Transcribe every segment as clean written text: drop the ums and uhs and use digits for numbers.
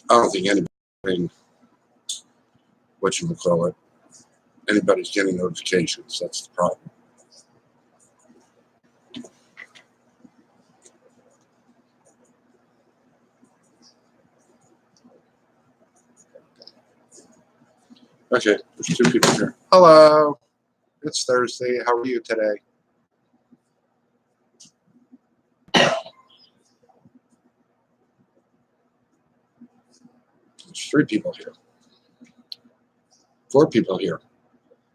I don't think anybody, whatchamacallit, anybody's getting notifications. That's the problem. Okay, there's 2 people here. Hello. It's Thursday. How are you today? There's 3 people here. 4 people here.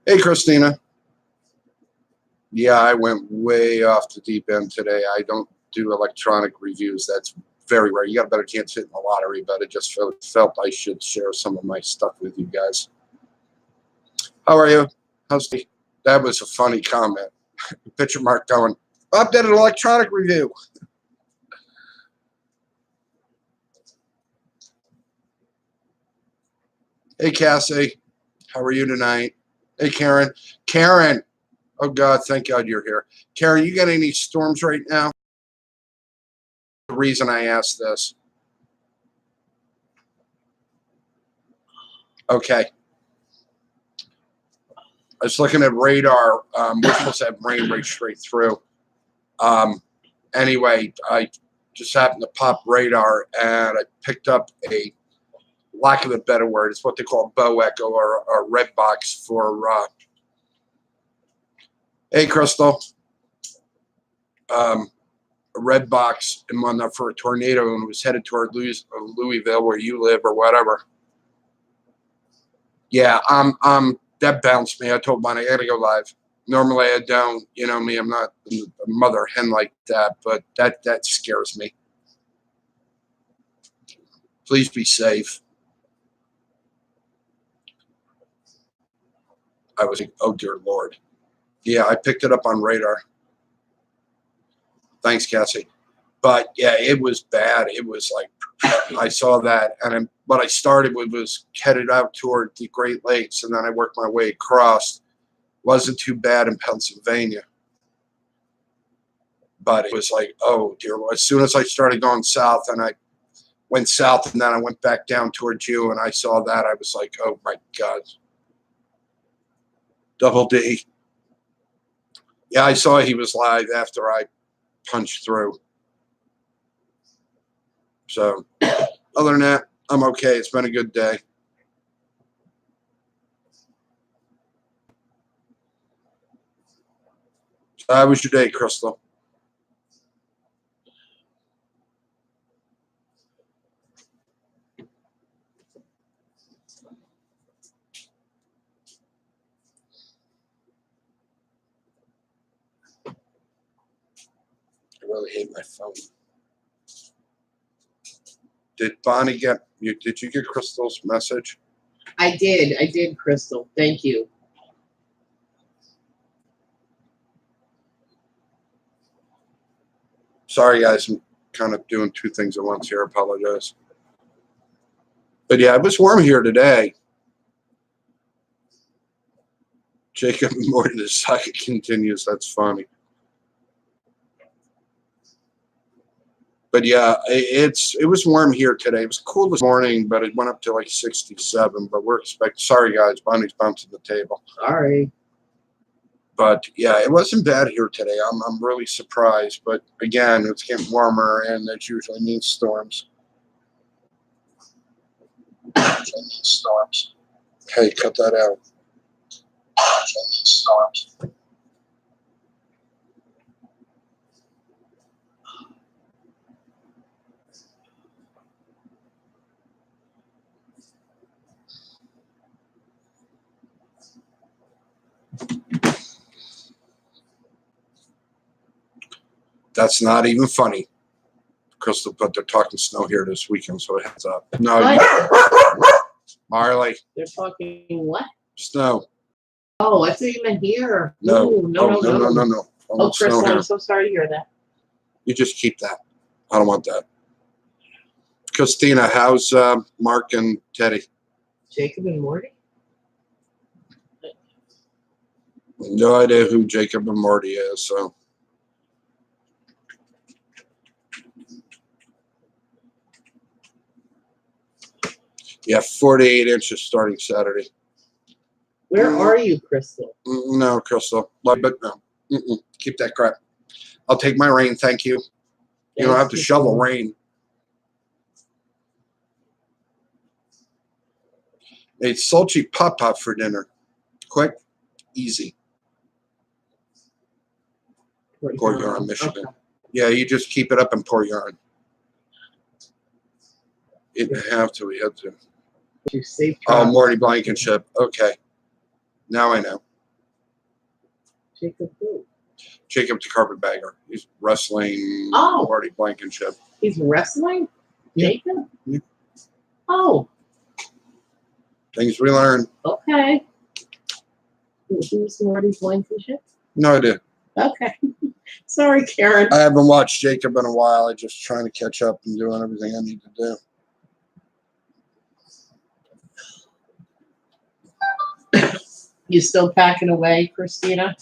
Hey, Christina. Yeah, I went way off the deep end today. I don't do electronic reviews. That's very rare. You got a better chance hitting the lottery, but I just felt I should share some of my stuff with you guys. How are you? That was a funny comment. Picture mark going, I did an electronic review. Hey, Cassie. How are you tonight? Hey, Karen. Karen. Oh, God. Thank God you're here. Karen, you got any storms right now? The reason I asked this. Okay. I was looking at radar. We're supposed to have rain right straight through. Anyway, I just happened to pop radar, and I picked up a, lack of a better word, it's what they call Bow Echo or a red box for, hey, Crystal. A red box for a tornado, and was headed toward Louisville, where you live, or whatever. Yeah, that bounced me. I told Bonnie I gotta go live. Normally I don't. You know me, I'm not a mother hen like that, but that scares me. Please be safe. I was like, oh dear Lord. Yeah, I picked it up on radar. Thanks, Cassie. But yeah, it was bad. It was like, I saw that, and what I started with was headed out toward the Great Lakes, and then I worked my way across. Wasn't too bad in Pennsylvania, but it was like, oh dear Lord. As soon as I started going south, and I went south, and then I went back down towards you, and I saw that, I was like, oh my God. Double D. Yeah, I saw he was live after I punched through. So, other than that, I'm okay. It's been a good day. How was your day, Crystal? I really hate my phone. Did Bonnie get you? Did you get Crystal's message? I did, Crystal. Thank you. Sorry, guys. I'm kind of doing 2 things at once here. I apologize. But yeah, it was warm here today. Jacob Morton, the saga continues. That's funny. But yeah, it was warm here today. It was cool this morning, but it went up to like 67. But we're expecting. Sorry, guys. Bonnie's bouncing the table. Sorry. But yeah, it wasn't bad here today. I'm really surprised. But again, it's getting warmer, and that usually means storms. Hey, cut that out. Storms. That's not even funny. Crystal, but they're talking snow here this weekend, so heads up. No, Marley. They're talking what? Snow. Oh, I thought you meant here. No. Ooh, no. Oh, Crystal, here. I'm so sorry to hear that. You just keep that. I don't want that. Christina, how's Mark and Teddy? Jacob and Morty? No idea who Jacob and Marty is, so. Yeah, 48 inches starting Saturday. Where are you, Crystal? No, Crystal. But no. Keep that crap. I'll take my rain, thank you. You don't have to shovel rain. Made Sochi Pop-Pop for dinner. Quick, easy. Port Huron, Michigan. Okay. Yeah, you just keep it up in Port Huron. Didn't have to, we had to. You safe Oh, travel. Marty Blankenship. Okay. Now I know. Jacob who? Jacob the Carpetbagger. He's wrestling Oh. Marty Blankenship. He's wrestling? Yeah. Jacob? Yeah. Oh, Things we learn. okay. Who's Marty Blankenship? No idea. Okay. Sorry, Karen. I haven't watched Jacob in a while. I'm just trying to catch up and doing everything I need to do. You still packing away, Christina?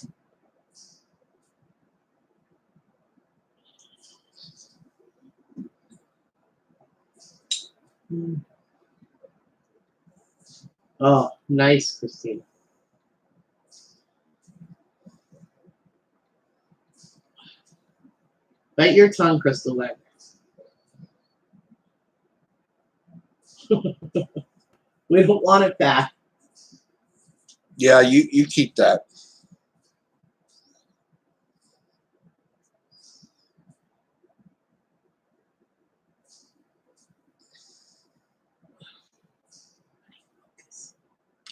Oh, nice, Christina. Bite your tongue, Crystal Wagner. We don't want it back. Yeah, you keep that.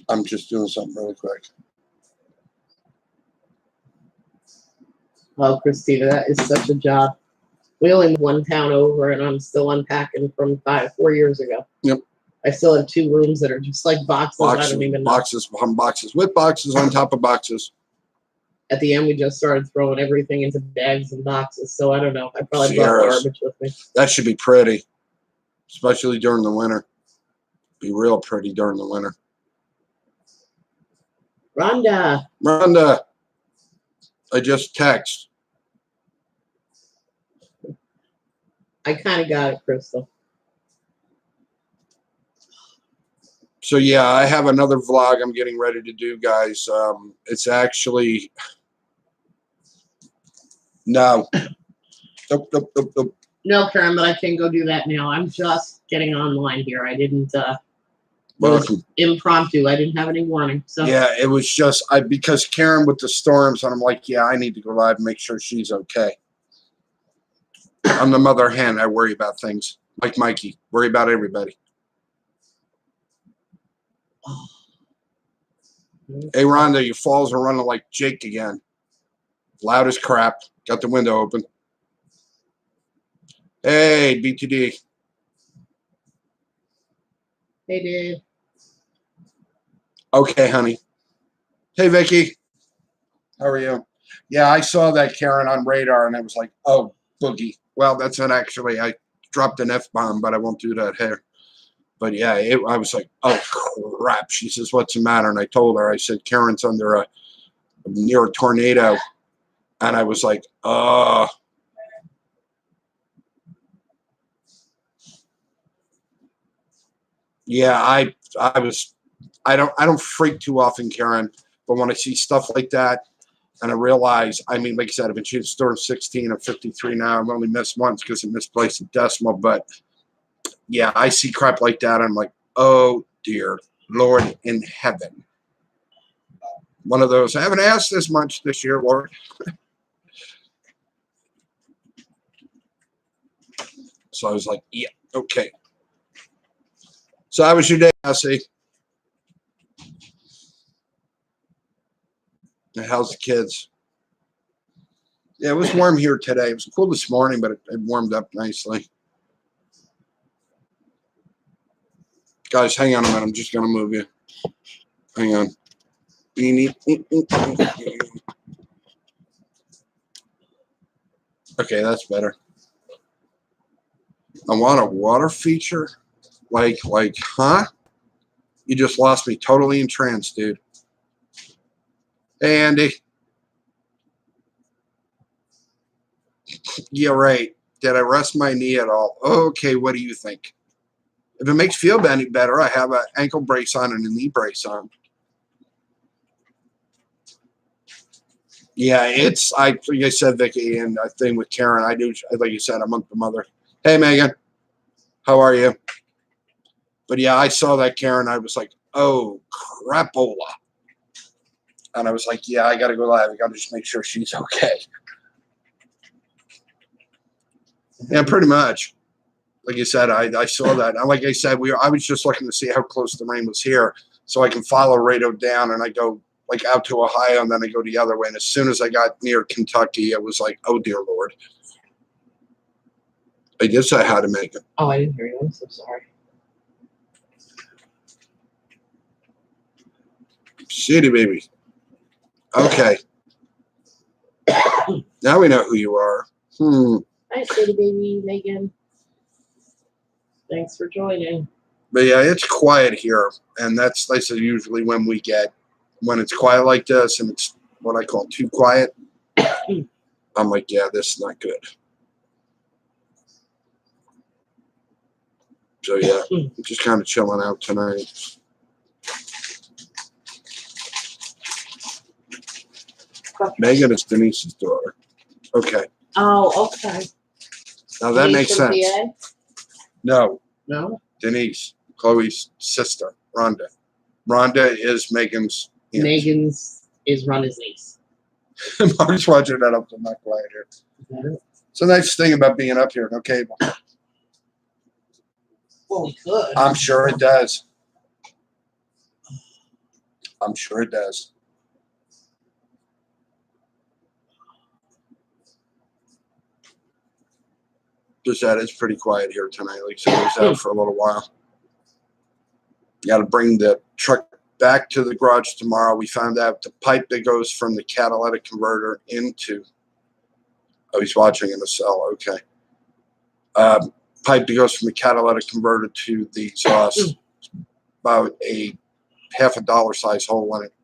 I'm just doing something really quick. Oh, Christina, that is such a job. We only moved one town over, and I'm still unpacking from 4 years ago. Yep. I still have 2 rooms that are just like boxes. I don't even know. Boxes on boxes with boxes on top of boxes. At the end, we just started throwing everything into bags and boxes. So I don't know. I probably brought Sierras. garbage with me. That should be pretty, especially during the winter. Be real pretty during the winter. Rhonda, I just text. I kind of got it, Crystal. So yeah, I have another vlog I'm getting ready to do, guys. It's actually no. Nope. No, Karen, but I can go do that now. I'm just getting online here. I didn't. It Welcome. was impromptu. I didn't have any warning. So Yeah, it was just because Karen with the storms, and I'm like, yeah, I need to go live and make sure she's okay. On the mother hen, I worry about things. Like Mikey, worry about everybody. Hey, Rhonda, your falls are running like Jake again. Loud as crap. Got the window open. Hey, BTD. Hey, Dave. Okay, honey. Hey, Vicky. How are you? Yeah, I saw that, Karen, on radar, and I was like, oh, boogie. Well, that's not actually, I dropped an F-bomb, but I won't do that here. But yeah, I was like, oh, crap. She says, what's the matter? And I told her, I said, Karen's under near a tornado. And I was like, yeah, I don't freak too often, Karen, but when I see stuff like that, and I realize, I mean, like I said, I've been shooting Storm 16 or 53 now. I've only missed once because I misplaced a decimal. But yeah, I see crap like that. I'm like, oh dear Lord in heaven. One of those. I haven't asked this much this year, Lord. So I was like, yeah, okay. So how was your day, Essie? How's the kids? Yeah, it was warm here today. It was cool this morning, but it warmed up nicely. Guys, hang on a minute. I'm just going to move you. Hang on. Okay, that's better. I want a water feature? Like, huh? You just lost me totally in trance, dude. Hey, Andy. Yeah, right. Did I rest my knee at all? Okay, what do you think? If it makes you feel any better, I have an ankle brace on and a knee brace on. Yeah, it's like I said, Vicky, and I think with Karen, I do like you said, I'm with the mother. Hey, Megan, how are you? But yeah, I saw that Karen. I was like, oh crapola, and I was like, yeah, I got to go live. I got to just make sure she's okay. Yeah, pretty much. Like you said, I saw that. And like I said, I was just looking to see how close the rain was here, so I can follow Rado down, and I go like out to Ohio, and then I go the other way. And as soon as I got near Kentucky, it was like, oh dear Lord. I did say hi to Megan. Oh, I didn't hear you. I'm so sorry. City baby. Okay. Now we know who you are. Hi, City Baby Megan. Thanks for joining. But yeah, it's quiet here, and that's usually when it's quiet like this, and it's what I call too quiet. I'm like, yeah, this is not good. So yeah, I'm just kind of chilling out tonight. Megan is Denise's daughter. Okay. Oh, okay. Now that makes from sense. PA? No, No? Denise, Chloe's sister, Rhonda. Rhonda is Megan's aunt. Megan's is Rhonda's niece. Mark's watching that up to my quiet here. Is that it? It's a nice thing about being up here, no cable. Well, we could. I'm sure it does. I'm sure it does. Just that it's pretty quiet here tonight. Like I said, I was out for a little while. Got to bring the truck back to the garage tomorrow. We found out the pipe that goes from the catalytic converter into. Oh, he's watching in the cell. Okay. Pipe that goes from the catalytic converter to the exhaust. About a $50 size hole in it.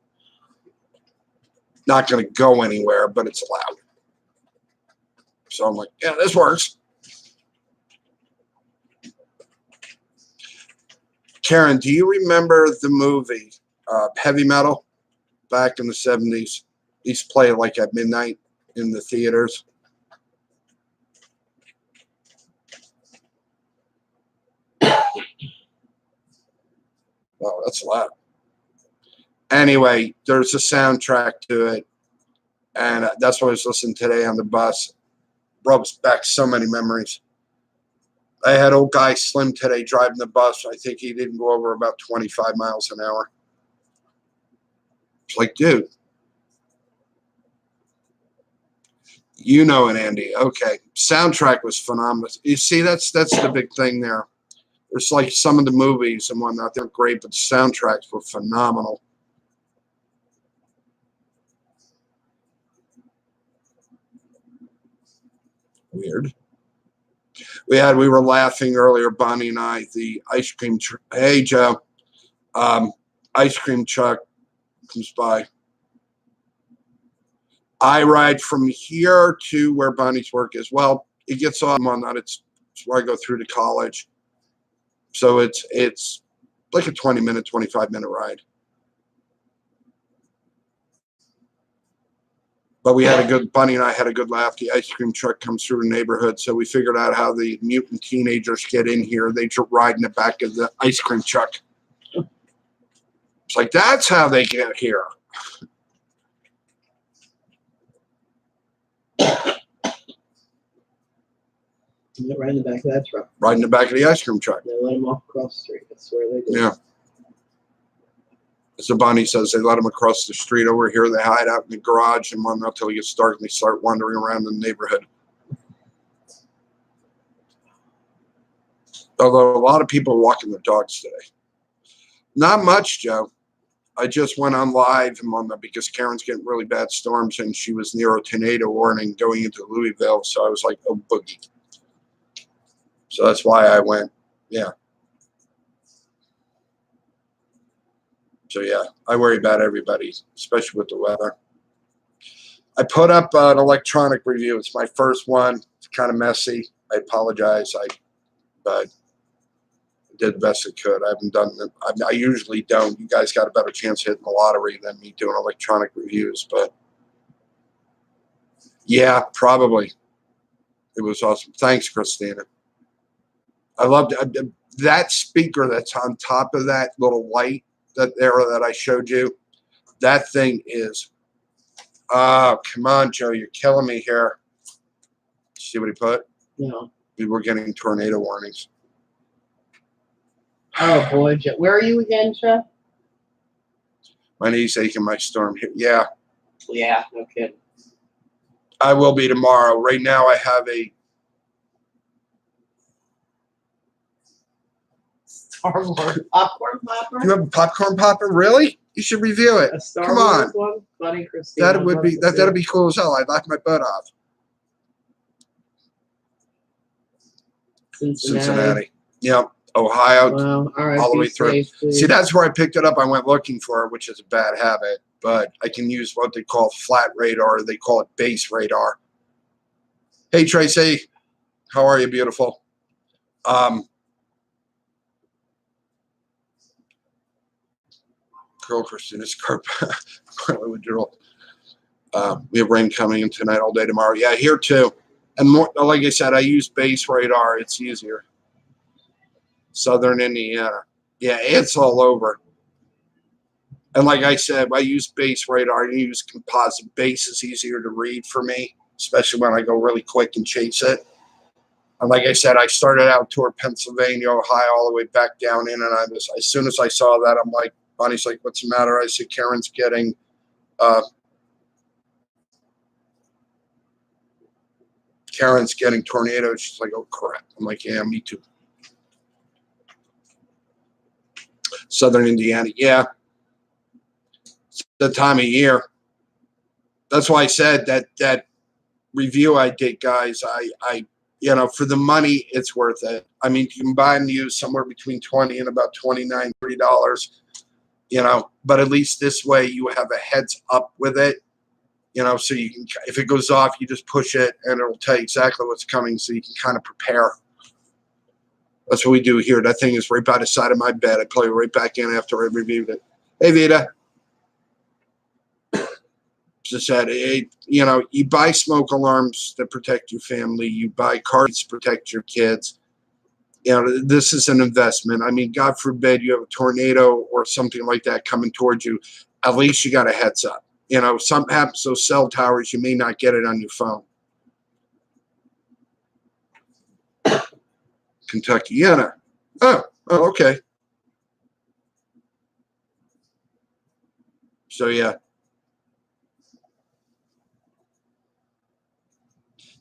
Not going to go anywhere, but it's allowed. So I'm like, yeah, this works. Karen, do you remember the movie Heavy Metal back in the 70s? Used to play like at midnight in the theaters. Oh, that's loud. Anyway, there's a soundtrack to it, and that's what I was listening to today on the bus. Brought back so many memories. I had old guy Slim today driving the bus. I think he didn't go over about 25 miles an hour. It's like, dude. You know it, Andy. Okay. Soundtrack was phenomenal. You see, that's the big thing there. It's like some of the movies and whatnot, they're great, but the soundtracks were phenomenal. Weird. We were laughing earlier, Bonnie and I, the ice cream hey Joe. Ice cream truck comes by. I ride from here to where Bonnie's work is. Well, it gets on that. It's where I go through to college. So it's like a 20-minute, 25-minute ride. But Bunny and I had a good laugh. The ice cream truck comes through the neighborhood, so we figured out how the mutant teenagers get in here. They ride in the back of the ice cream truck. It's like, that's how they get here. Right in the back of that truck. Right in the back of the ice cream truck. They let them off across the street. That's where they do. Yeah. So Bonnie says they let them across the street over here. They hide out in the garage and whatnot until it gets dark, and they start wandering around the neighborhood. Although a lot of people are walking their dogs today. Not much, Joe. I just went on live and whatnot because Karen's getting really bad storms, and she was near a tornado warning going into Louisville. So I was like, oh, boogie. So that's why I went. Yeah. So, yeah, I worry about everybody, especially with the weather. I put up an electronic review. It's my first one. kind of messy. I apologize. But I did the best I could. I haven't done it. I usually don't. You guys got a better chance hitting the lottery than me doing electronic reviews. But yeah, probably. It was awesome. Thanks, Christina. I loved that speaker that's on top of that little light that I showed you. That thing is, oh, come on, Joe, you're killing me here. See what he put? No. We were getting tornado warnings. Oh boy, Joe. Where are you again, Jeff? My knee's aching, my storm here. Yeah, Yeah, no kidding. I will be tomorrow. Right now I have a Star Wars popcorn popper. you have a popcorn popper? Really? You should review it. A Star Come Wars on. one? Buddy Christina. That would be that'd be cool as hell. I'd laugh my butt off. Cincinnati. Yep. Ohio. Wow. All right. All the way through. Safe, please. See, that's where I picked it up. I went looking for it, which is a bad habit, but I can use what they call flat radar. They call it base radar. Hey, Tracy. How are you, beautiful? Girl, Christina's withdrawal. We have rain coming in tonight, all day tomorrow. Yeah, here too. And more, like I said, I use base radar. It's easier. Southern Indiana. Yeah, it's all over. And like I said, I use base radar. I use composite. Base is easier to read for me, especially when I go really quick and chase it. And like I said, I started out toward Pennsylvania, Ohio, all the way back down in. And as soon as I saw that, I'm like, Bonnie's like, what's the matter? I said, Karen's getting tornadoes. She's like, oh, crap. I'm like, yeah, me too. Southern Indiana. Yeah. It's the time of year. That's why I said that review I did, guys, I for the money, it's worth it. I mean, you can buy and use somewhere between $20 and about $29, $30, but at least this way you have a heads up with it, so you can, if it goes off, you just push it and it'll tell you exactly what's coming so you can kind of prepare. That's what we do here. That thing is right by the side of my bed. I plug it right back in after I reviewed it. Hey, Vita. Just said, you buy smoke alarms that protect your family. You buy cars to protect your kids. This is an investment. I mean, God forbid you have a tornado or something like that coming towards you. At least you got a heads up. Something happens to those cell towers, you may not get it on your phone. Kentuckiana. Oh, okay. So, yeah.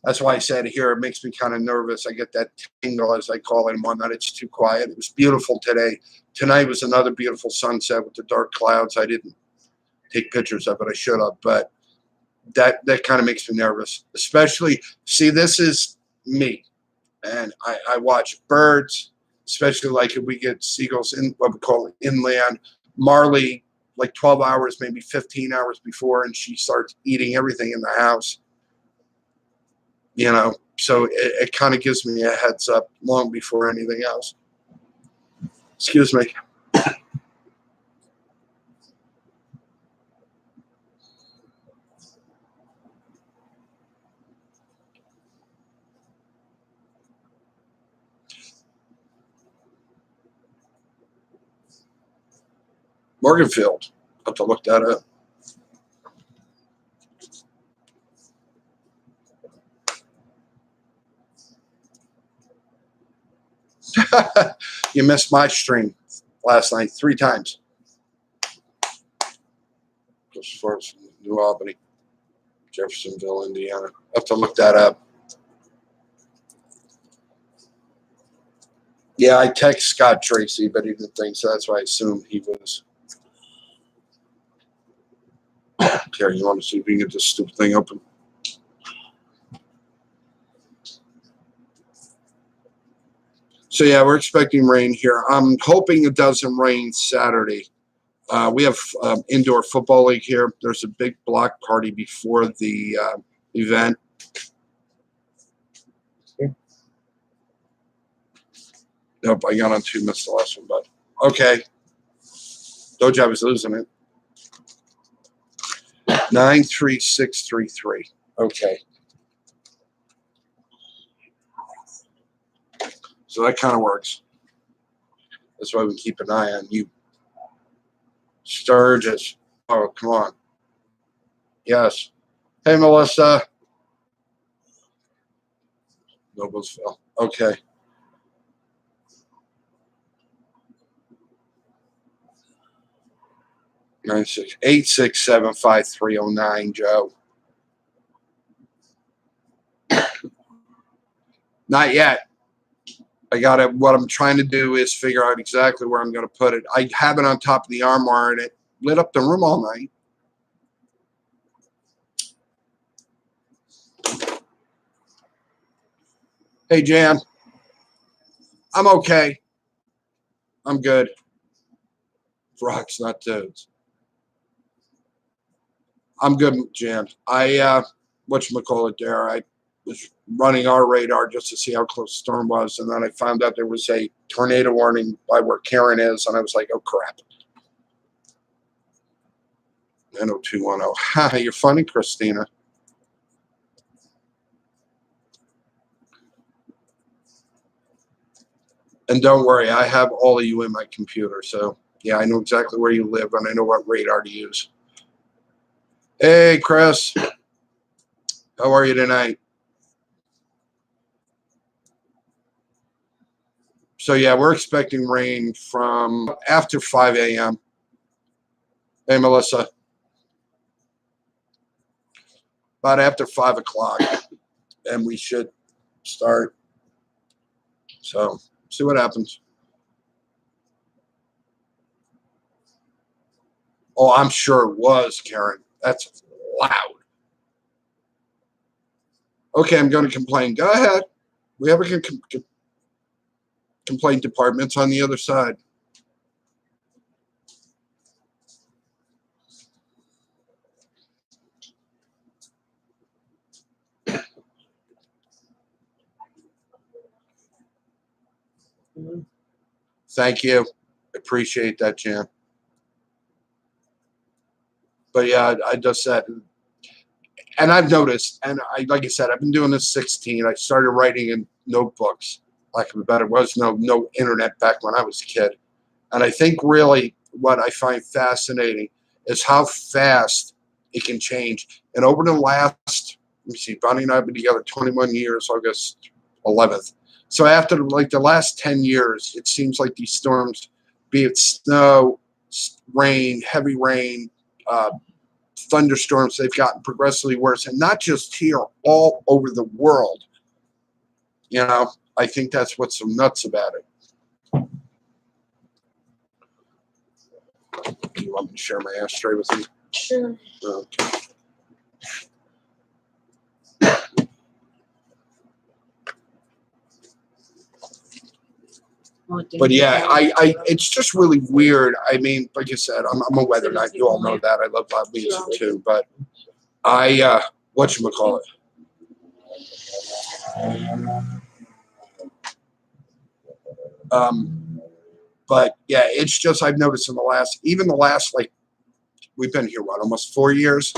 That's why I said here, it makes me kind of nervous. I get that tingle, as I call it, one that it's too quiet. It was beautiful today. Tonight was another beautiful sunset with the dark clouds. I didn't take pictures of it. I should have, but that kind of makes me nervous. Especially, see, this is me. And I watch birds, especially like if we get seagulls in what we call inland. Marley, like 12 hours, maybe 15 hours before, and she starts eating everything in the house. So it kind of gives me a heads up long before anything else. Excuse me. Morganfield. I'll have to look that up. You missed my stream last night 3 times. As far as New Albany, Jeffersonville, Indiana. I'll have to look that up. Yeah, I text Scott Tracy, but he didn't think so. That's why I assumed he was. Terry, you want to see if we can get this stupid thing open? So, yeah, we're expecting rain here. I'm hoping it doesn't rain Saturday. We have indoor football league here. There's a big block party before the event. Nope, I got on 2, missed the last one, but okay. Told you I was losing it. 93633. Okay. So that kind of works. That's why we keep an eye on you. Sturgis. Oh, come on. Yes. Hey, Melissa. Noblesville. Okay. Nine six 8675309, Joe. Not yet. I got it. What I'm trying to do is figure out exactly where I'm going to put it. I have it on top of the armoire, and it lit up the room all night. Hey, Jan. I'm okay. I'm good. Frogs, not toads. I'm good, Jan. Whatchamacallit there, I was running our radar just to see how close the storm was, and then I found out there was a tornado warning by where Karen is, and I was like, oh, crap. 90210. Ha, you're funny, Christina. And don't worry, I have all of you in my computer, so yeah, I know exactly where you live, and I know what radar to use. Hey, Chris. How are you tonight? So yeah, we're expecting rain from after 5 a.m. Hey, Melissa. About after 5 o'clock, and we should start. So see what happens. Oh, I'm sure it was, Karen. That's loud. Okay, I'm going to complain. Go ahead. We have a complaint departments on the other side. Thank you. Appreciate that, Jan. But yeah, I just said, and I've noticed, and like I said, I've been doing this 16. I started writing in notebooks. Like a better was no internet back when I was a kid. And I think really what I find fascinating is how fast it can change. And over the last, let me see, Bonnie and I have been together 21 years, August 11th. So after like the last 10 years, it seems like these storms, be it snow, rain, heavy rain, thunderstorms, they've gotten progressively worse. And not just here, all over the world. You know, I think that's what's so nuts about it. Do you want me to share my ashtray with you? Sure. Okay. But yeah, I it's just really weird. I mean, like you said, I'm a weather nut. You all know that. I love loud music too. But whatchamacallit. But yeah, it's just I've noticed in the last like we've been here almost 4 years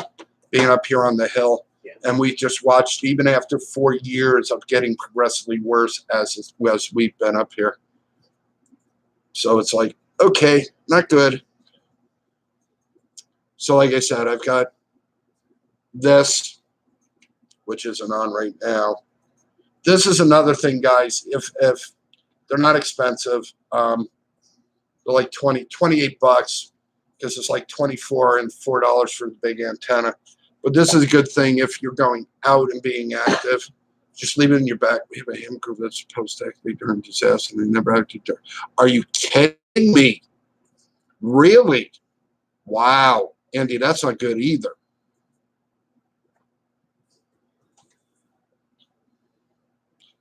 being up here on the hill, and we just watched even after 4 years of getting progressively worse as we've been up here. So it's like, okay, not good. So like I said, I've got this, which isn't on right now. This is another thing, guys. If they're not expensive, they're like 28 bucks because it's like 24 and $4 for the big antenna. But this is a good thing if you're going out and being active. Just leave it in your back. We have a ham crew that's supposed to activate during disaster, and they never acted. Are you kidding me? Really? Wow. Andy, that's not good either.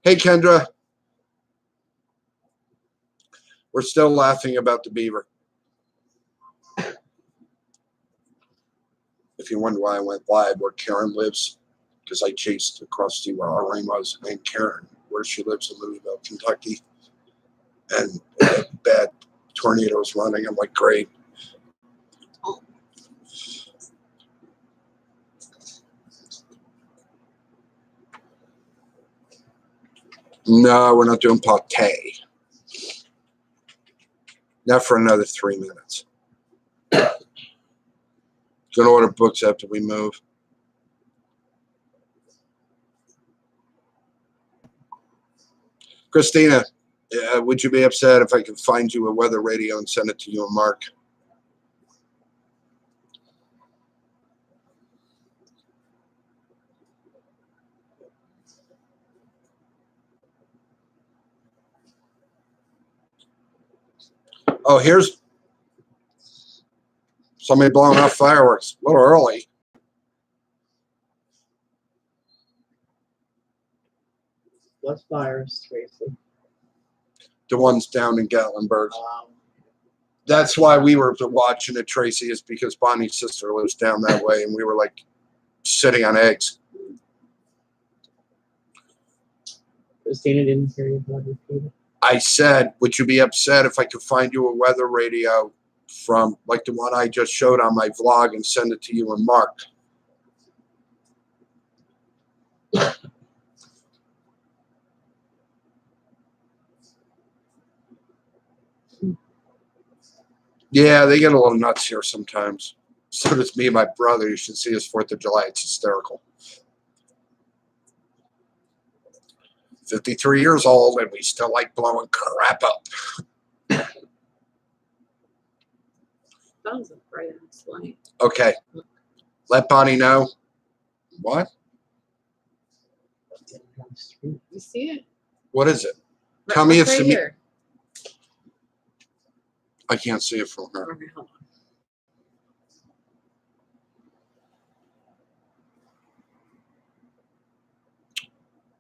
Hey, Kendra. We're still laughing about the beaver. If you wonder why I went live where Karen lives, because I chased across to where our lane was, and Karen, where she lives in Louisville, Kentucky. and bad tornadoes running. I'm like, great. No, we're not doing pate. Not for another 3 minutes. Gonna order books after we move. Christina, would you be upset if I could find you a weather radio and send it to you and Mark? Oh, here's somebody blowing off fireworks. A little early. What fires, Tracy? The ones down in Gatlinburg. That's why we were watching it, Tracy, is because Bonnie's sister lives down that way, and we were like sitting on eggs. Christina didn't hear you, bloody Peter. I said, would you be upset if I could find you a weather radio from like the one I just showed on my vlog and send it to you and Mark? Yeah, they get a little nuts here sometimes. So does me and my brother. You should see his 4th of July. It's hysterical. 53 years old, and we still like blowing crap up. Phone's up right on this light. Okay. Let Bonnie know. What? You see it? What is it? Right- Tell me look it's right the me- here. I can't see it from her. Okay, hold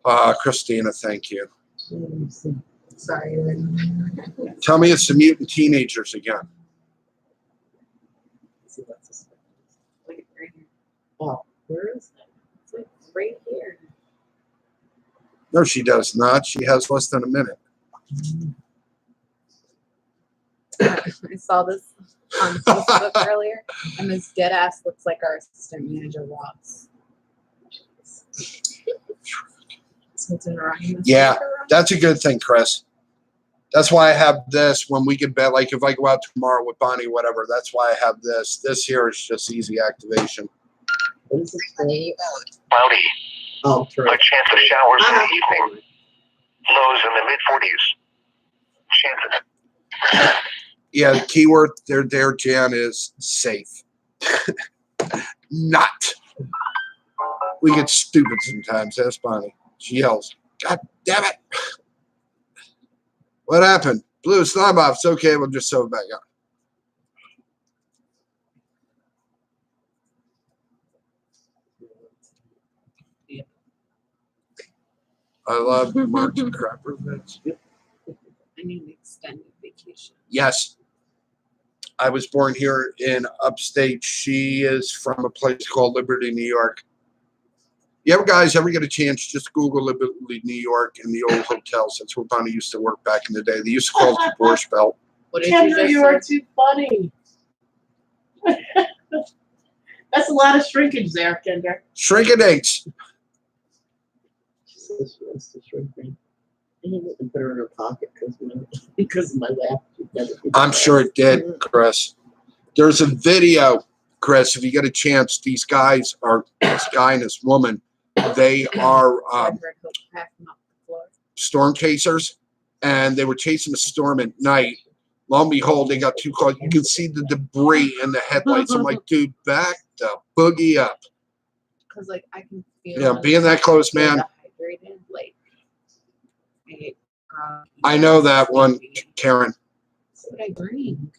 on. Christina, thank you. Sorry. Tell me it's the mutant teenagers again. Look at right here. Oh, where is it? It's like right here. No, she does not. She has less than a minute. I saw this on Facebook earlier, and this dead ass looks like our assistant manager Ross. So it's in Ryan. Yeah, that's a good thing, Chris. That's why I have this when we get bed. Like if I go out tomorrow with Bonnie, whatever, that's why I have this. This here is just easy activation. What is this for? Cloudy. Oh, true. A chance of showers in the evening. Lows in the mid-40s. Chance of Yeah, the keyword there, Jan, is safe. Not. We get stupid sometimes. That's Bonnie. She yells, God damn it. What happened? Blew his thumb off. It's okay. We'll just sew it back up. I love Mark's crapper bits. I need an extended vacation. Yes. I was born here in upstate. She is from a place called Liberty, New York. You ever guys ever get a chance, just Google Liberty, New York and the old hotels. That's where Bonnie used to work back in the day. They used to call it the Borscht Belt. What did Kendra, you you are too funny. That's a lot of shrinkage there, Kendra. Shrinkadinks. This wants to shrink me. I didn't put her in her pocket because of my lap. I'm sure it did, Chris. There's a video, Chris, if you get a chance. These guys are, this guy and this woman, they are storm chasers, and they were chasing a storm at night. Lo and behold, they got too close. You can see the debris in the headlights. I'm like, dude, back the boogie up. Because like I can feel. Yeah, being that close, man. Dehydrated, like. I know that one, Karen. What did I bring?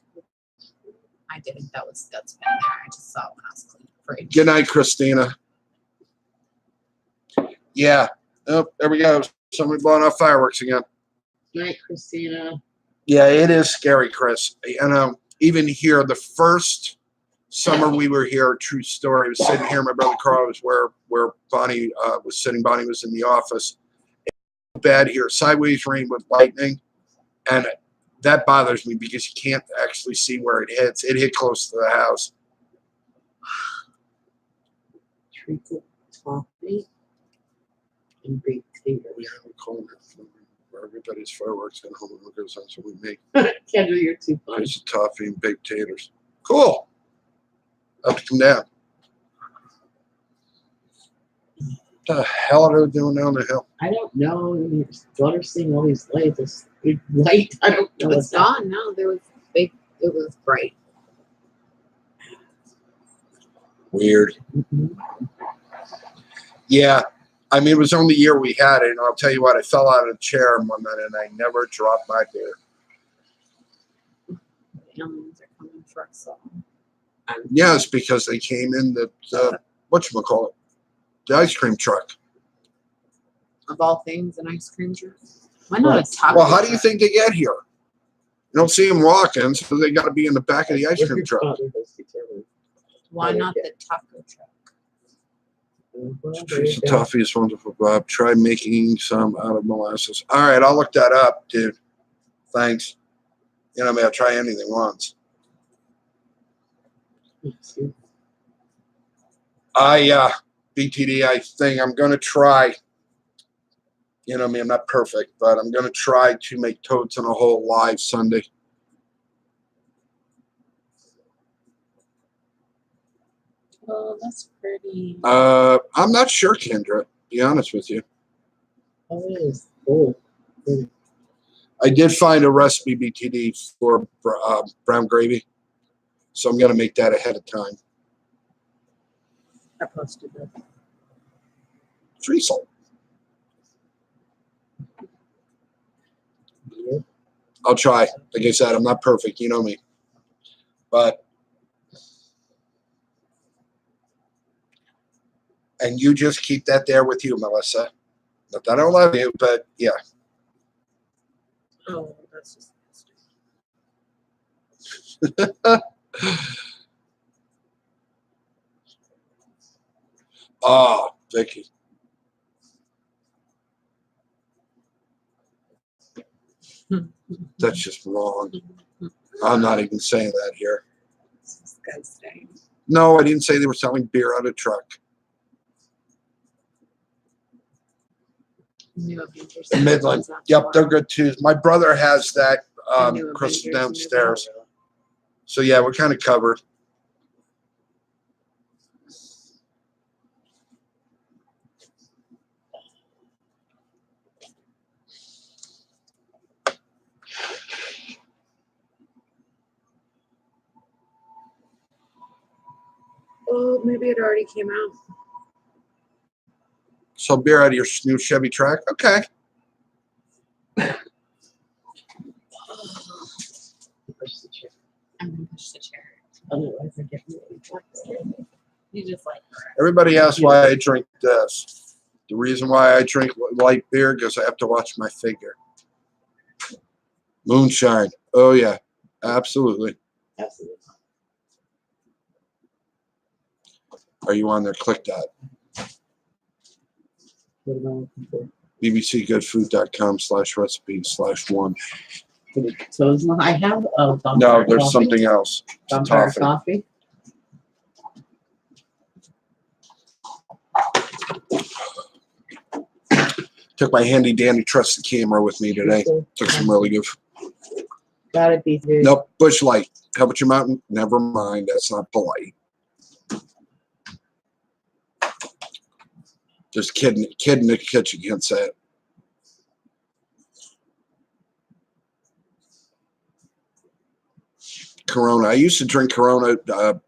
I didn't. That's been there. I just saw it when I was cleaning the fridge. Good night, Christina. Yeah. Oh, there we go. Somebody blowing off fireworks again. Night, Christina. Yeah, it is scary, Chris. You know, even here, the first summer we were here, true story, I was sitting here, my brother Carl was where Bonnie was sitting. Bonnie was in the office. Bad here, sideways rain with lightning. And that bothers me because you can't actually see where it hits. It hit close to the house. Treacle toffee and baked tater. We have a corner where everybody's fireworks and home goes on, so we make Kendra, you're too a funny. piece of toffee and baked taters. Cool. Have to come down. What the hell are they doing down the hill? I don't know. Your daughter's seeing all these lights. This big light. I don't know. It's gone. No, there was big. It was bright. Weird. Mhm. Yeah. I mean, it was the only year we had it, and I'll tell you what, I fell out of the chair one minute and I never dropped my beer. The aliens are coming for us all. Yes, because they came in the whatchamacallit, the ice cream truck. Of all things, an ice cream truck. Why not a taco? Well, how do you truck? think they get here? You don't see them walking, so they got to be in the back of the ice cream Your truck. father has determined. Why not the taco truck? Well, there you Piece of go. toffee is wonderful, Bob. Try making some out of molasses. All right, I'll look that up, dude. Thanks. You know, I mean, I'll try anything once. BTD, I think I'm going to try. You know, I mean, I'm not perfect, but I'm going to try to make Toads in a Hole live Sunday. Oh, that's pretty. I'm not sure, Kendra, to be honest with you. Oh, it is cool. I did find a recipe, BTD, for brown gravy. So I'm going to make that ahead of time. I posted it. Treacle. Yeah. I'll try. Like I said, I'm not perfect. You know me. But, and you just keep that there with you, Melissa. Not that I don't love you, but yeah. Oh, that's just. Oh, Vicky. That's just wrong. I'm not even saying that here. It's disgusting. No, I didn't say they were selling beer out of truck. New Avengers. Midland. Is not Yep, they're tomorrow. good too. My brother has that The New crystal Avengers downstairs. movie. So yeah, we're kind of covered. Oh, maybe it already came out. So beer out of your new Chevy Track. Okay. Push the chair. I'm gonna push the chair. Otherwise, I get really frustrated. You just like. Everybody asks why I drink this. The reason why I drink light beer because I have to watch my figure. Moonshine. Oh yeah, absolutely. Absolutely. Are you on there? Click that. What am I looking for? bbcgoodfood.com/recipe/1. So it's not, I have a vampire No, there's coffee. something else. It's a Vampire toffee. coffee. Took my handy dandy trusted camera with me today. Took some really good. Gotta be through. Nope, Bush Light. How about your mountain? Never mind. That's not polite. There's a kid in the kitchen can't say it. Corona. I used to drink Corona,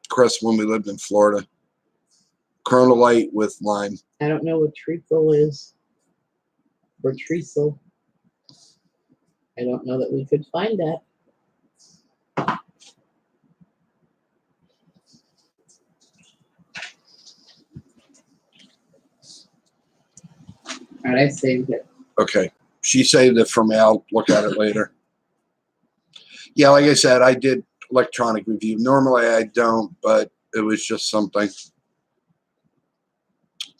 Chris, when we lived in Florida. Corona Light with lime. I don't know what treacle is. Or treacle. I don't know that we could find that. All right, I saved it. Okay. She saved it for me. I'll look at it later. Yeah, like I said, I did electronic review. Normally I don't, but it was just something.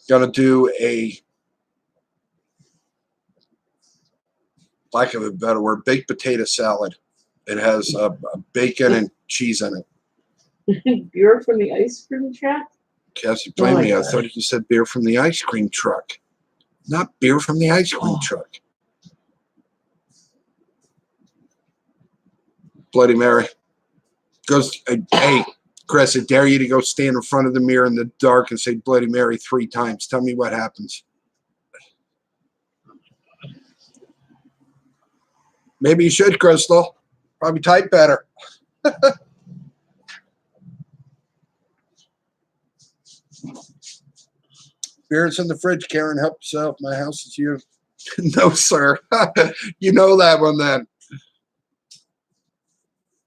Gonna do a, lack of a better word, baked potato salad. It has bacon and cheese in it. Beer from the ice cream truck? Cassie, Oh blame my me. I gosh. thought you said beer from the ice cream truck. Not beer from the ice cream Oh. truck. Bloody Mary. Goes, hey, Chris, I dare you to go stand in front of the mirror in the dark and say Bloody Mary 3 times. Tell me what happens. Maybe you should, Crystal. Probably type better. Beer's in the fridge, Karen. Help yourself. My house is you. No, sir. You know that one then.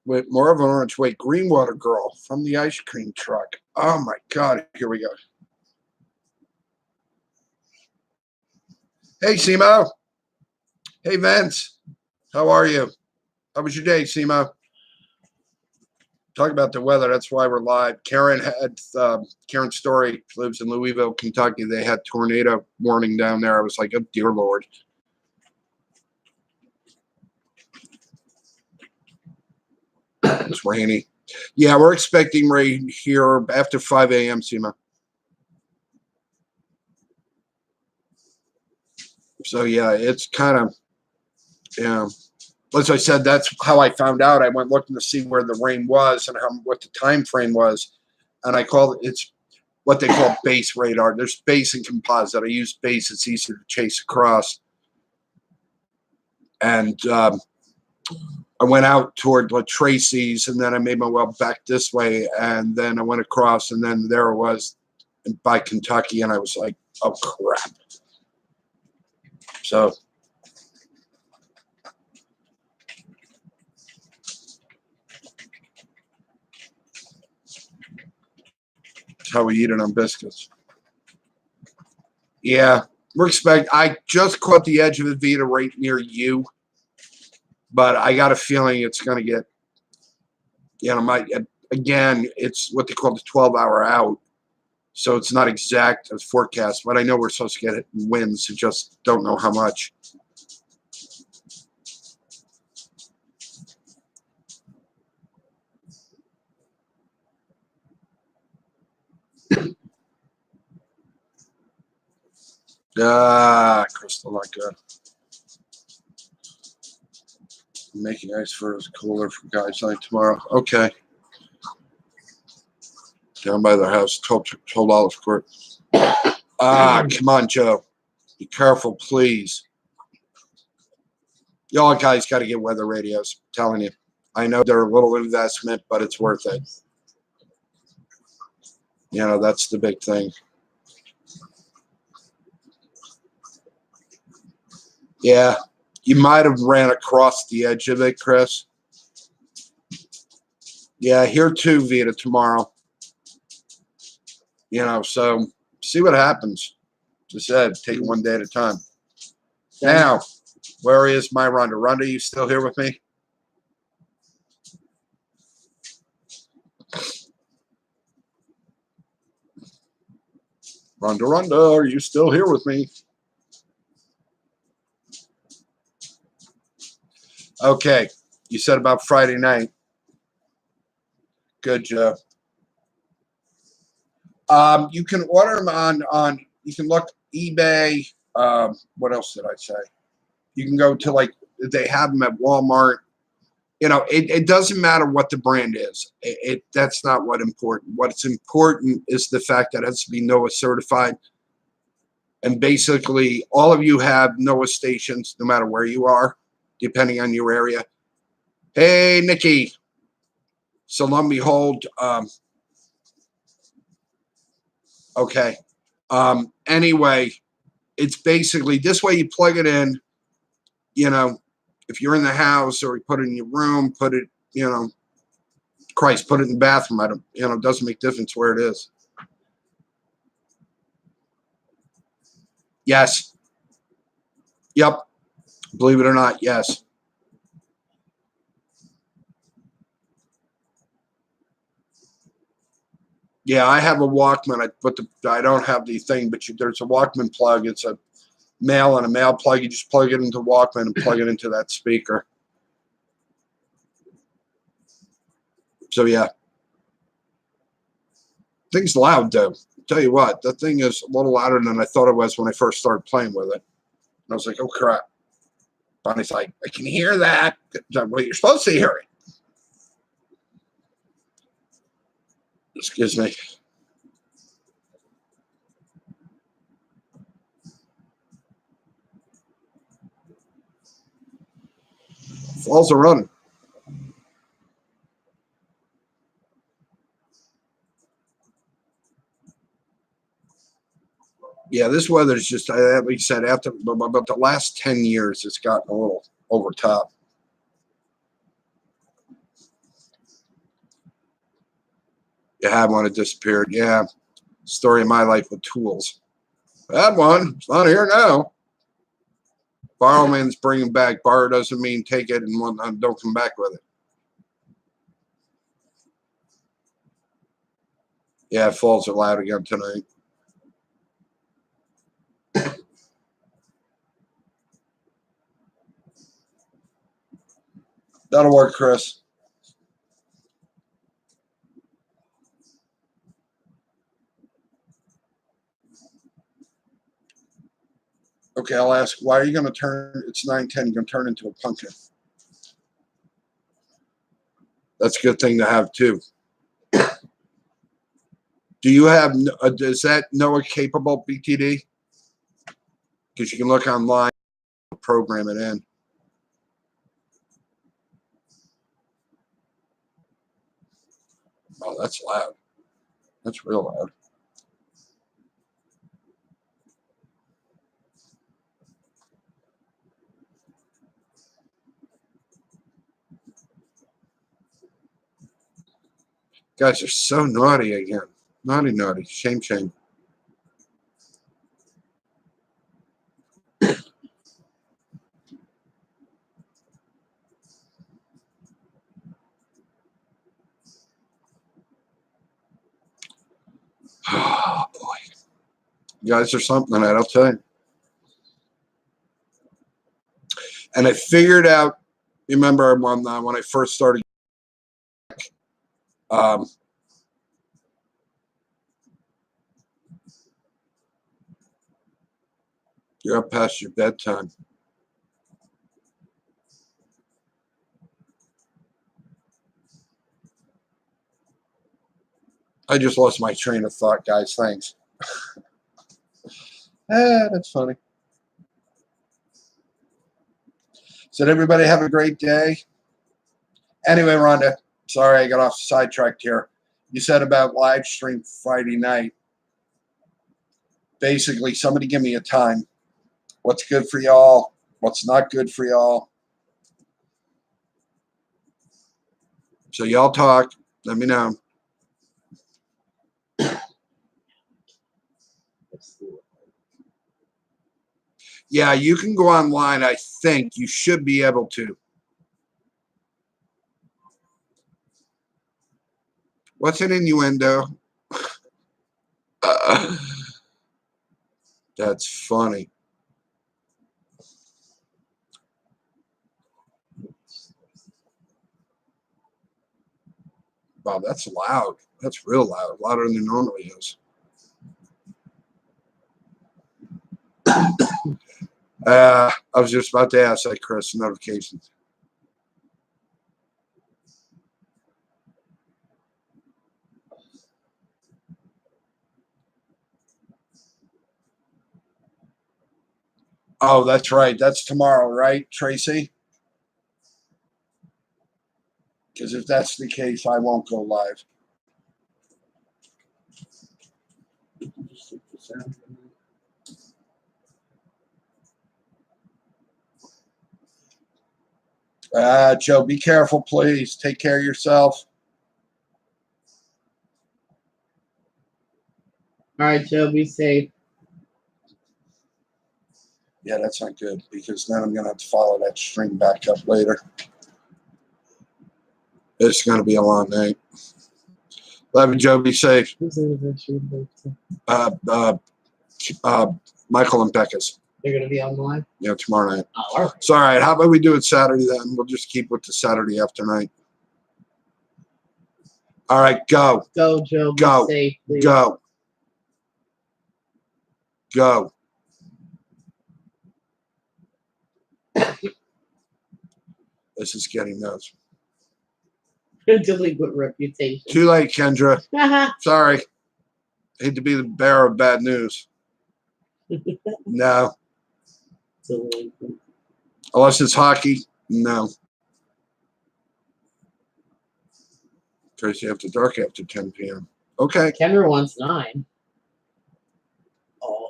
Wait, more of an orange. Wait, Greenwater Girl from the ice cream truck. Oh my God. Here we go. Hey, Simo. Hey, Vince. How are you? How was your day, Simo? Talk about the weather. That's why we're live. Karen had Karen Story lives in Louisville, Kentucky. They had tornado warning down there. I was like, oh dear Lord. It's rainy. Yeah, we're expecting rain here after 5 a.m. Sima. So yeah, it's kind of as I said, that's how I found out. I went looking to see where the rain was and what the time frame was, and I called it's what they call base radar. There's base and composite. I use base; it's easier to chase across. And I went out toward La Tracy's, and then I made my way back this way, and then I went across, and then there it was by Kentucky, and I was like, "Oh crap!" So. How we eat it on biscuits. Yeah, I just caught the edge of the Vita right near you, but I got a feeling it's going to get, again, it's what they call the 12-hour out, so it's not exact as forecast, but I know we're supposed to get winds, I just don't know how much. Crystal, not good. I'm making ice for his cooler for guys' night tomorrow. Okay. Down by their house, 12 Olive Court. Come on, Joe. Be careful, please. Y'all guys got to get weather radios. I'm telling you. I know they're a little investment, but it's worth it. That's the big thing. Yeah, you might have ran across the edge of it, Chris. Yeah, here too, Vita, tomorrow. So see what happens. Just said, take it one day at a time. Now, where is my Rhonda? Rhonda, you still here with me? Rhonda, are you still here with me? Okay, you said about Friday night. Good, Joe. You can order them on you can look eBay. What else did I say? You can go to they have them at Walmart. It doesn't matter what the brand is. That's not what's important. What's important is the fact that it has to be NOAA certified. And basically, all of you have NOAA stations, no matter where you are, depending on your area. Hey, Nikki. So lo and behold, okay. Anyway, it's basically this way you plug it in, if you're in the house or you put it in your room, put it, put it in the bathroom. It doesn't make difference where it is. Yes. Yep. Believe it or not, yes. Yeah, I have a Walkman. I don't have the thing, but there's a Walkman plug. It's a male and a male plug. You just plug it into Walkman and plug it into that speaker. So yeah. Thing's loud though. Tell you what, the thing is a little louder than I thought it was when I first started playing with it. And I was like, oh crap. Bonnie's like, I can hear that. Well, you're supposed to hear it. Excuse me. Falls are running. Yeah, this weather is just, like you said, after about the last 10 years, it's gotten a little over top. You had one that disappeared. Yeah. Story of my life with tools. Had one. It's not here now. Borrow means bring it back. Borrow doesn't mean take it and don't come back with it. Yeah, falls are loud again tonight. That'll work, Chris. Okay, I'll ask, why are you going to turn, it's 9:10, you're going to turn into a pumpkin. That's a good thing to have, too. Do you have, is that NOAA capable BTD? Because you can look online, program it in. Oh, that's loud. That's real loud. Guys are so naughty again. Naughty, naughty. Shame, shame. Oh, boy. You guys are something, I'll tell you. And I figured out, remember when I first started, you're up past your bedtime. I just lost my train of thought, guys. Thanks. That's funny. So did everybody have a great day? Anyway, Rhonda, sorry I got off sidetracked here. You said about live stream Friday night. Basically, somebody give me a time. What's good for y'all? What's not good for y'all? So y'all talk. Let me know. Yeah, you can go online. I think you should be able to. What's an innuendo? That's funny. Wow, that's loud. That's real loud. Louder than it normally is. I was just about to ask that, Chris, notifications. Oh, that's right. That's tomorrow, right, Tracy? Because if that's the case, I won't go live. Joe, be careful, please. Take care of yourself. All right, Joe, be safe. Yeah, that's not good because then I'm going to have to follow that string back up later. It's going to be a long night. Love you, Joe. Be safe. Whose anniversary birthday? Michael and Becca's. They're going to be online? Yeah, tomorrow night. Oh, all right. So, all right. How about we do it Saturday then? We'll just keep with the Saturday after night. All right, go, Go, Joe. Be Go. safe, please. go, go. This is getting nuts. Delinquent reputation. Too late, Kendra. Haha. Sorry. Hate to be the bearer of bad news. No. Delinquent. Unless it's hockey, no. Tracy after dark after 10 p.m. Okay. Kendra wants 9. Oh.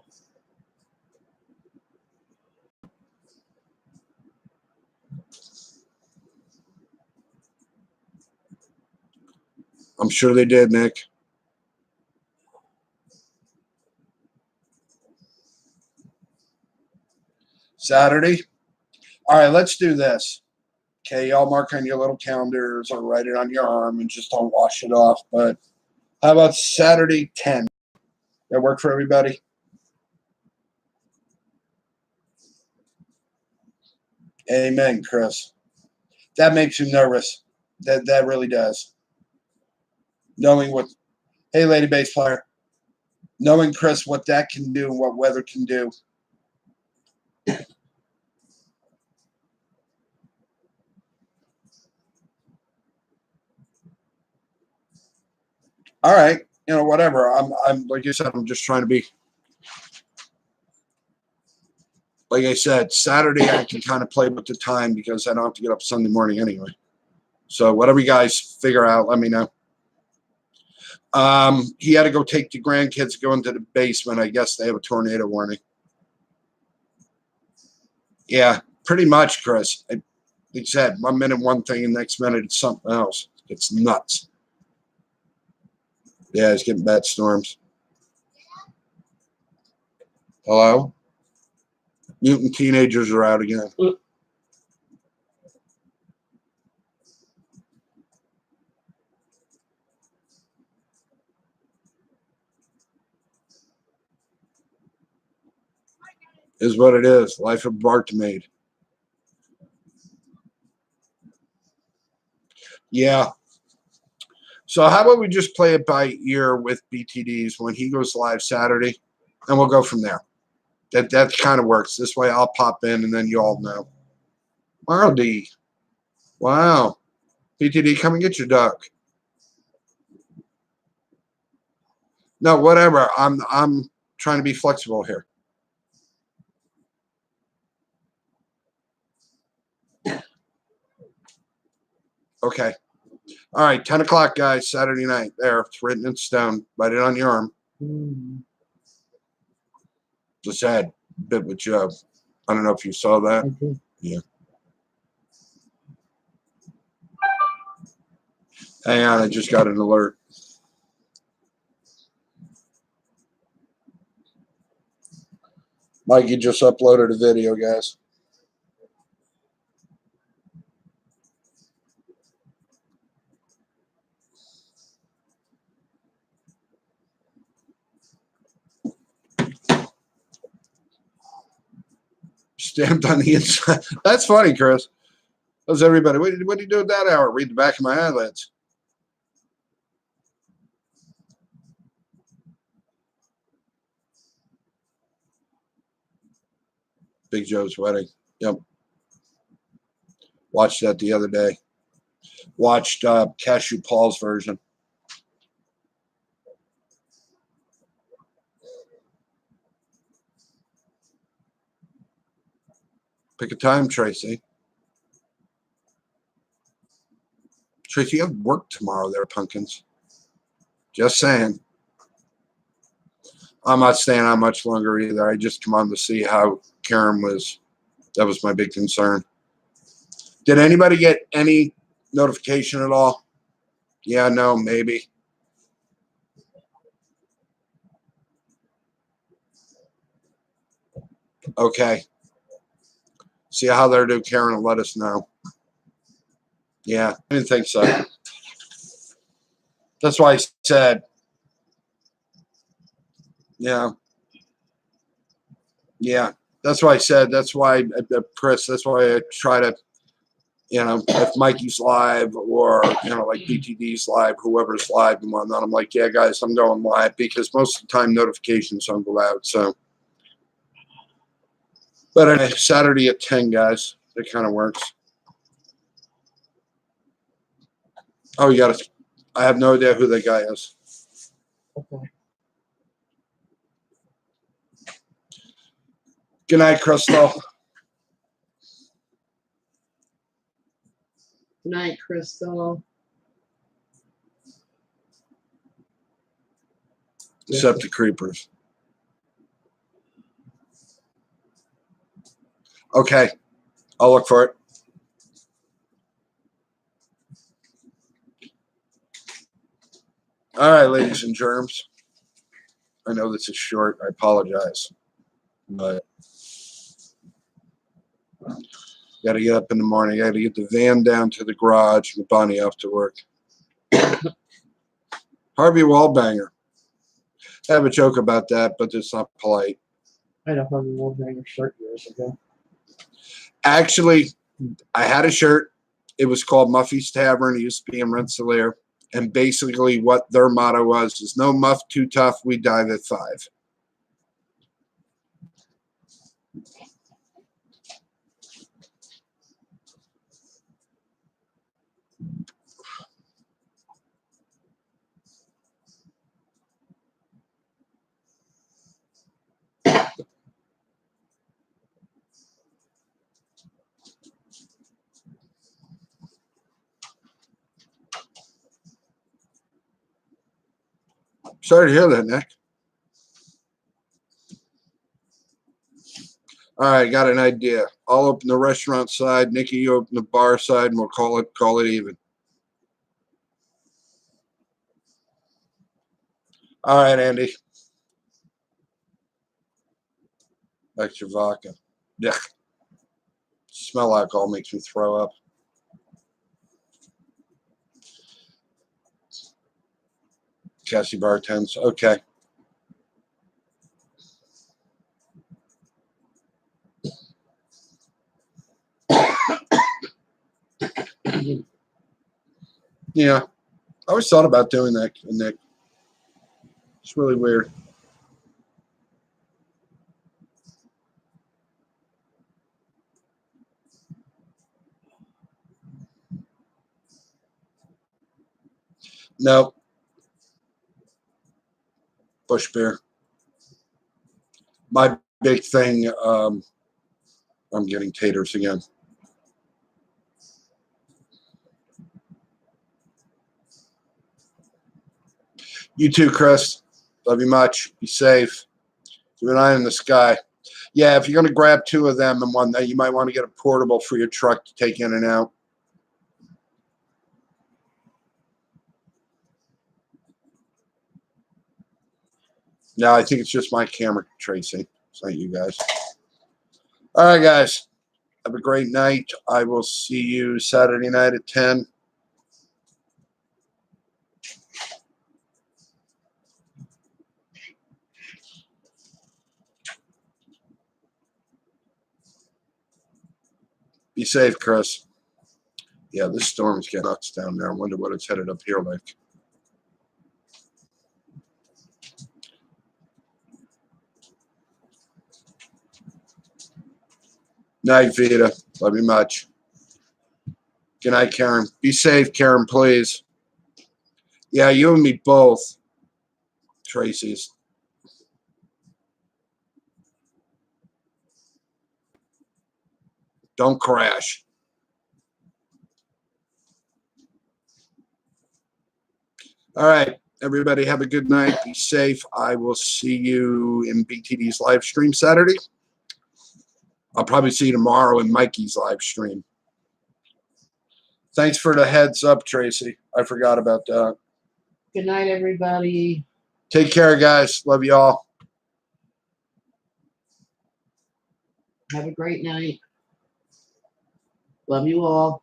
I'm sure they did, Nick. Saturday. All right, let's do this. Okay, y'all mark on your little calendars or write it on your arm and just don't wash it off. But how about Saturday 10? That work for everybody? Amen, Chris. That makes you nervous. That really does. Knowing what, hey, lady bass player, knowing Chris what that can do and what weather can do. All right, whatever. I'm like you said, I'm just trying to be. Like I said, Saturday I can kind of play with the time because I don't have to get up Sunday morning anyway. So whatever you guys figure out, let me know. He had to go take the grandkids, go into the basement. I guess they have a tornado warning. Yeah, pretty much, Chris. Like you said, 1 minute one thing, and next minute it's something else. It's nuts. Yeah, it's getting bad storms. Hello? Mutant teenagers are out again. Is what it is. Life of Bartmaid. Yeah. So how about we just play it by ear with BTDs when he goes live Saturday, and we'll go from there. That kind of works. This way I'll pop in, and then you all know. Marley. Wow. BTD, come and get your duck. No, whatever. I'm trying to be flexible here. Okay. All right, 10 o'clock, guys, Saturday night. There, it's written in stone. Write it on your arm. Just had a bit with Joe. I don't know if you saw that. I did. Yeah. Hang on, I just got an alert. Mikey just uploaded a video, guys. Stamped on the inside. That's funny, Chris. How's everybody? What do you do at that hour? Read the back of my eyelids. Big Joe's wedding. Yep. Watched that the other day. Watched Cashew Paul's version. Pick a time, Tracy. Tracy, you have work tomorrow there, pumpkins. Just saying. I'm not staying on much longer either. I just come on to see how Karen was. That was my big concern. Did anybody get any notification at all? Yeah, no, maybe. Okay. See how they're doing, Karen, and let us know. Yeah, I didn't think so. That's why I said, yeah. Yeah, that's why I said, that's why, Chris, that's why I try to You know, if Mikey's live or, you know, like BTD's live, whoever's live and whatnot, I'm like, yeah, guys, I'm going live because most of the time notifications don't go out. So, but anyway, Saturday at 10, guys. It kind of works. Oh, you got to, I have no idea who that guy is. Okay. Good night, Crystal. Good night, Crystal. Septic creepers. Okay. I'll look for it. All right, ladies and germs. I know this is short. I apologize. But got to get up in the morning. Got to get the van down to the garage and Bonnie off to work. Harvey Wallbanger. I have a joke about that, but it's not polite. I had a Harvey Wallbanger shirt years ago. Actually, I had a shirt. It was called Muffy's Tavern. It used to be in Rensselaer. And basically what their motto was is no muff too tough, we dive at 5. Sorry to hear that, Nick. All right, got an idea. I'll open the restaurant side. Nikki, you open the bar side, and we'll call it even. All right, Andy. Extra vodka. Yeah. Smell alcohol makes me throw up. Cassie bartends. Okay. Yeah. I always thought about doing that, Nick. It's really weird. Nope. Bush beer. My big thing, I'm getting taters again. You too, Chris. Love you much. Be safe. Keep an eye in the sky. Yeah, if you're going to grab 2 of them and one that you might want to get a portable for your truck to take in and out. No, I think it's just my camera, Tracy. It's not you guys. All right, guys. Have a great night. I will see you Saturday night at 10. Be safe, Chris. Yeah, this storm's getting nuts down there. I wonder what it's headed up here like. Night, Vita. Love you much. Good night, Karen. Be safe, Karen, please. Yeah, you and me both, Tracy's. Don't crash. All right, everybody have a good night. Be safe. I will see you in BTD's live stream Saturday. I'll probably see you tomorrow in Mikey's live stream. Thanks for the heads up, Tracy. I forgot about that. Good night, everybody. Take care, guys. Love you all. Have a great night. Love you all.